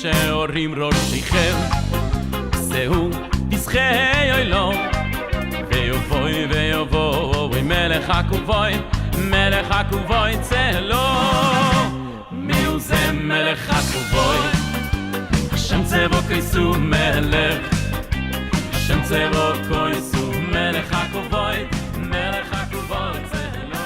שאורים ראשיכם זהו תזכי אילום ויובוי ויובוי מלך הכובוי צלו מיהו זה מלך הכובוי השם צבו כיסו מלך השם צבו כיסו מלך הכובוי צלו.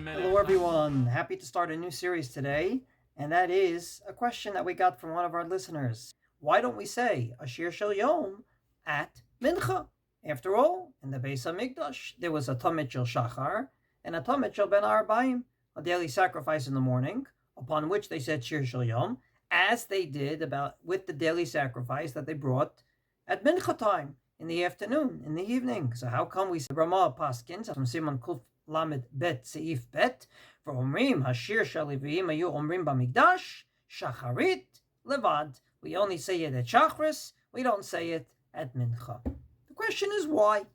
Hello everyone, happy to start a new series today, and that is a question that we got from one of our listeners. Why don't we say a Shir Shel Yom at Mincha? After all, in the Beis HaMikdash, there was a Tamid Shel Shachar and a Tamid Shel Ben Arbaim, a daily sacrifice in the morning, upon which they said Shir Shel Yom, as they did with the daily sacrifice that they brought at Mincha time, in the afternoon, in the evening. So how come we say Ramah Paskins from Simon Kuf Lamed Bet Seif Bet for Omrim Hashir Shel Leviim Ayu Omrim Bamikdash Shacharit Levad? We only say it at Shacharit, we don't say it at Mincha. The question is why?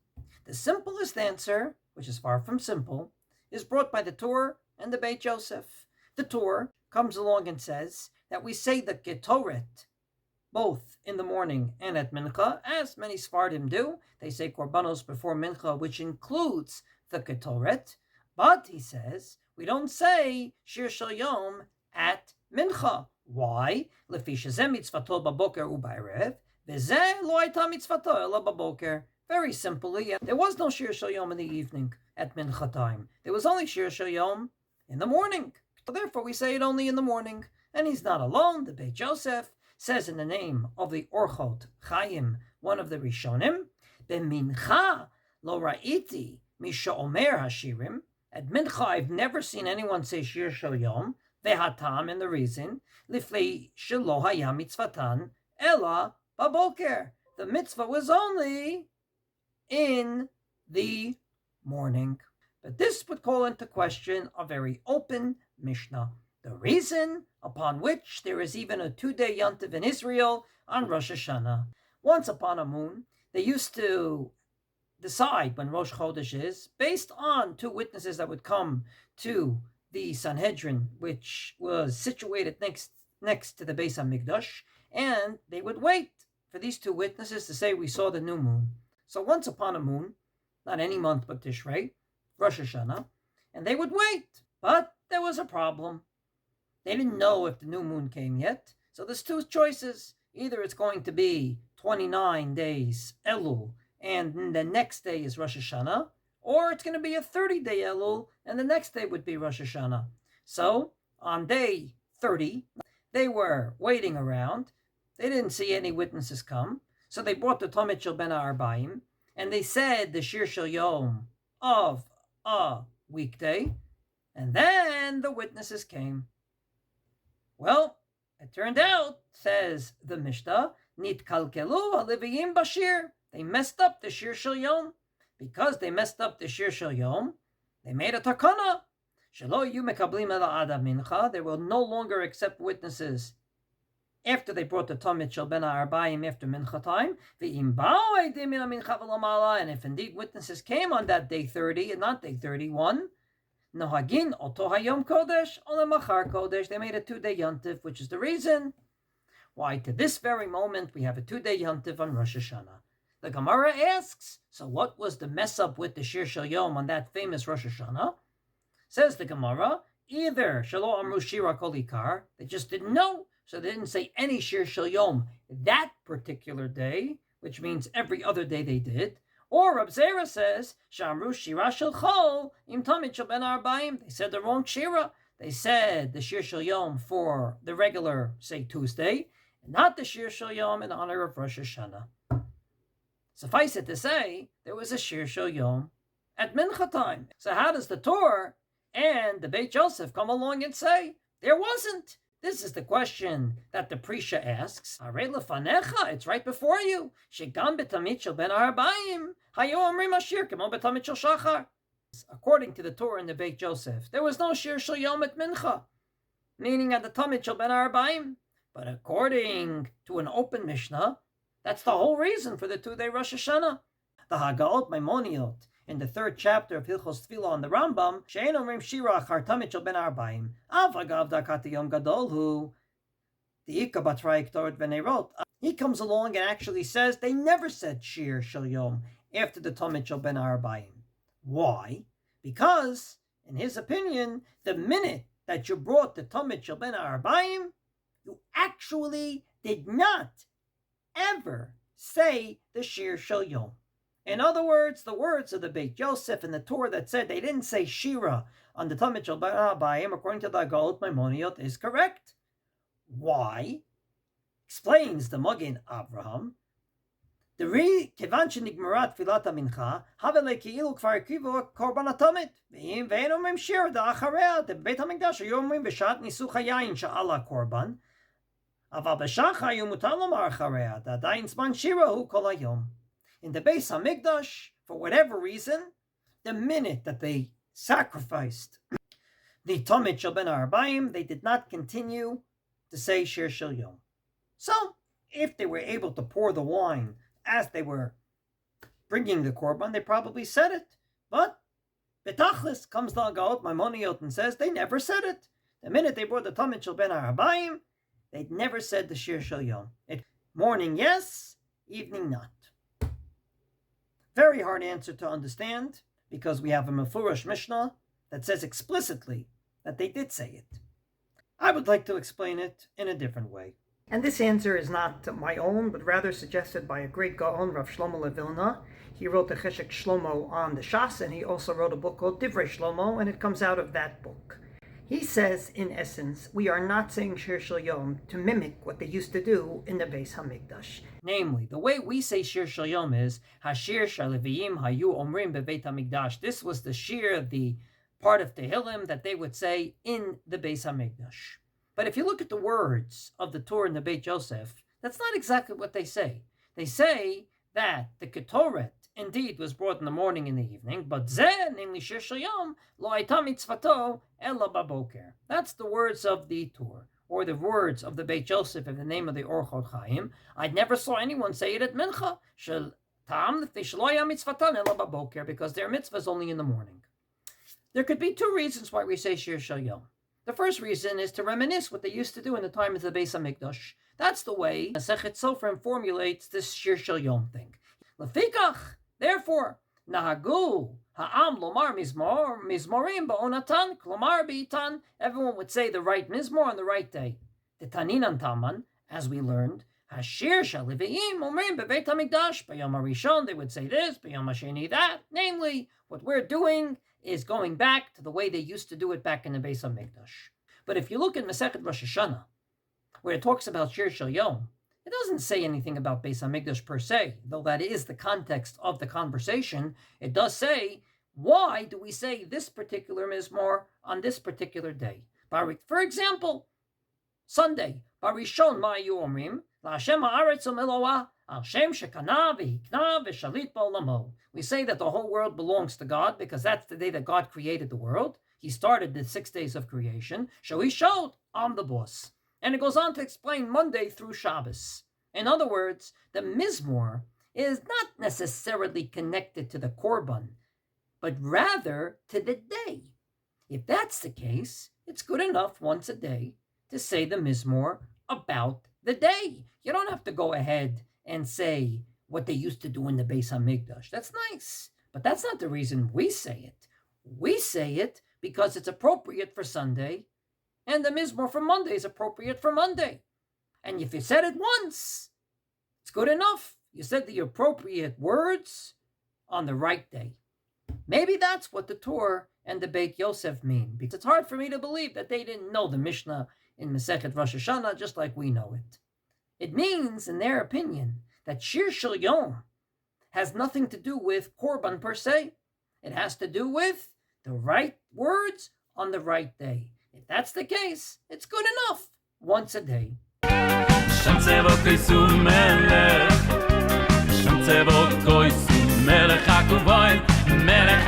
The simplest answer, which is far from simple, is brought by the Torah and the Beit Yosef. The Torah comes along and says that we say the Ketoret both in the morning and at Mincha, as many Sfardim do. They say Korbanos before Mincha, which includes the Ketoret. But, he says, we don't say Shir Shel Yom at Mincha. Why? Lefi shezeh mitzvato baboker u'ba'erev, v'zeh lo hayta mitzvato ela baboker. Very simply, there was no Shir Shel Yom in the evening at Mincha time. There was only Shir Shel Yom in the morning. So therefore, we say it only in the morning. And he's not alone. The Beit Yosef says in the name of the Orchot Chaim, one of the Rishonim, B'mincha lo ra'iti misha omer hashirim. At Mincha, I've never seen anyone say Shir Shel Yom, ve'hatam, and the reason, liflei shelo haya mitzvatan, ela baboker. The mitzvah was only in the morning. But this would call into question a very open Mishnah. The reason upon which there is even a 2-day yontiv in Israel on Rosh Hashanah. Once upon a moon, they used to decide when Rosh Chodesh is, based on 2 witnesses that would come to the Sanhedrin, which was situated next to the Beis HaMikdash, and they would wait for these 2 witnesses to say, we saw the new moon. So once upon a moon, not any month but Tishrei, Rosh Hashanah, and they would wait. But there was a problem. They didn't know if the new moon came yet. So there's 2 choices. Either it's going to be 29 days Elul, and the next day is Rosh Hashanah, or it's going to be a 30-day Elul, and the next day would be Rosh Hashanah. So on day 30, they were waiting around. They didn't see any witnesses come. So they brought the Tamid Shel Ben Arbaim, and they said the Shir Shel Yom of a weekday, and then the witnesses came. Well, it turned out, says the Mishnah, Nitkalkelu haliviyim bashir. They messed up the Shir Shel Yom. Because they messed up the Shir Shel Yom, they made a takana. Shelo yu mekablim ela ada mincha. They will no longer accept witnesses after they brought the Tamid Shel Ben Arbaim after mincha time. V'im ba'u eidim min mincha v'lamala. And if indeed witnesses came on that day 30 and not day 31, Nohagin oto hayom kodesh ole machar kodesh. They made a 2-day yontif, which is the reason why to this very moment we have a 2-day yontif on Rosh Hashanah. The Gemara asks, so what was the mess up with the Shir Shel Yom on that famous Rosh Hashanah? Says the Gemara, either Shelo Amru Shira Kol Ikar, they just didn't know, so they didn't say any Shir Shel Yom that particular day, which means every other day they did. Or Rab Zera says, Shamru Shira Shel Chol Im Tamid Shel Ben Arbaim. They said the wrong Shira. They said the Shir Shel Yom for the regular, say, Tuesday, and not the Shir Shel Yom in honor of Rosh Hashanah. Suffice it to say, there was a Shir Shel Yom at Mincha time. So how does the Torah and the Beit Yosef come along and say, there wasn't? This is the question that the Prisha asks. Arei lefanecha, it's right before you. Shegam b'tamid shel ben arbaim, hayo omrim ashir kemo b'tamid shel shachar. According to the Torah and the Beit Yosef, there was no Shir Shel Yom at Mincha, meaning at the Tamid shel ben arbaim. But according to an open Mishnah, that's the whole reason for the 2-day Rosh Hashanah. The Hagaot Maimoniot in the 3rd chapter of Hilchos Tefillah on the Rambam, She'en Omrim Shira Achar Tamid Shel Ben Arbaim, Av Hagav Dakat Yom Gadol Hu. the Ika Batraik Torah when they wrote. He comes along and actually says they never said Shir Shel Yom after the Tamid Shel Ben Arbayim. Why? Because, in his opinion, the minute that you brought the Tamid Shel Ben Arbayim, you actually did not ever say the Shir Shel Yom. In other words, the words of the Beit Yosef and the Torah that said they didn't say Shira on the Tamid Shel Ben Arbayim, according to the Galut Maimoniot, is correct. Why? Explains the Magen Avraham. The Kivan shenigmarat tfilat mincha havele כאילו כבר הקריבו קורבן הtamid ואין אומרים שיר דאחריה בבית המקדש היו אומרים בשעת ניסוך היין שעל הקורבן אבל בשחר היו מותר לומר אחריה עדיין זמן שירה הוא כל היום. In the Beis HaMikdash, for whatever reason, the minute that they sacrificed the Tamid Shel Ben Arbayim, they did not continue to say Shir Shel Yom. So, if they were able to pour the wine as they were bringing the korban, they probably said it. But Betachlis comes the Gaot Maimoniot and says they never said it. The minute they brought the Tamid Shel Ben Arbayim, they'd never said the Shir Shel Yom. Morning, yes, evening, not. Very hard answer to understand, because we have a Mefurash Mishnah that says explicitly that they did say it. I would like to explain it in a different way. And this answer is not my own, but rather suggested by a great Gaon, Rav Shlomo LeVilna. He wrote the Cheshek Shlomo on the Shas, and he also wrote a book called Divrei Shlomo, and it comes out of that book. He says, in essence, we are not saying Shir Shel Yom to mimic what they used to do in the Beis HaMikdash. Namely, the way we say Shir Shel Yom is Hashir Shaleviyim Hayu Omrim Bebeit HaMikdash. This was the Shir, the part of Tehillim that they would say in the Beis HaMikdash. But if you look at the words of the Torah in the Beit Yosef, that's not exactly what they say. They say that the Ketoret indeed was brought in the morning and the evening, but Zeh, namely Shir Shel Yom, lo hayta mitzvato ela baboker. That's the words of the Torah, or the words of the Beit Yosef in the name of the Orchot Chaim. I never saw anyone say it at Mincha, shel ta'am lefnei shelo haya mitzvatan ela baboker, because their mitzvah is only in the morning. There could be two reasons why we say Shir Shel Yom. The first reason is to reminisce what they used to do in the time of the Beis HaMikdash. That's the way Masechet Sofrim formulates this Shir Shel Yom thing. Lefikach, therefore, nahagu ha'am lomar mizmorim ba'onatan klomar b'itan. Everyone would say the right mizmor on the right day. The Taninan Taman, as we learned, Hashir Shaliviyim omrim bebeit HaMikdash. B'yom HaRishon they would say this, b'yom HaSheni that. Namely, what we're doing is going back to the way they used to do it back in the Beis HaMikdash. But if you look at Masechet Rosh Hashanah, where it talks about Shir Shel Yom, it doesn't say anything about Beis HaMikdash per se, though that is the context of the conversation. It does say, why do we say this particular mizmor on this particular day? For example, Sunday, Barishon ma'ayu omrim, la'Hashem ha'aretz u'meloah, al-Shem shekana v'hikna v'shalit ba'olamo. We say that the whole world belongs to God because that's the day that God created the world. He started the 6 days of creation. So he showed, I'm the boss. And it goes on to explain Monday through Shabbos. In other words, the Mizmor is not necessarily connected to the Korban, but rather to the day. If that's the case, it's good enough once a day to say the Mizmor about the day. You don't have to go ahead and say what they used to do in the Beis HaMikdash. That's nice, but that's not the reason we say it. We say it because it's appropriate for Sunday, and the Mizmor for Monday is appropriate for Monday. And if you said it once, it's good enough. You said the appropriate words on the right day. Maybe that's what the Torah and the Beit Yosef mean, because it's hard for me to believe that they didn't know the Mishnah in Masechet Rosh Hashanah just like we know it. It means, in their opinion, that Shir Shel Yom has nothing to do with Korban per se. It has to do with the right words on the right day. If that's the case, it's good enough once a day. Melech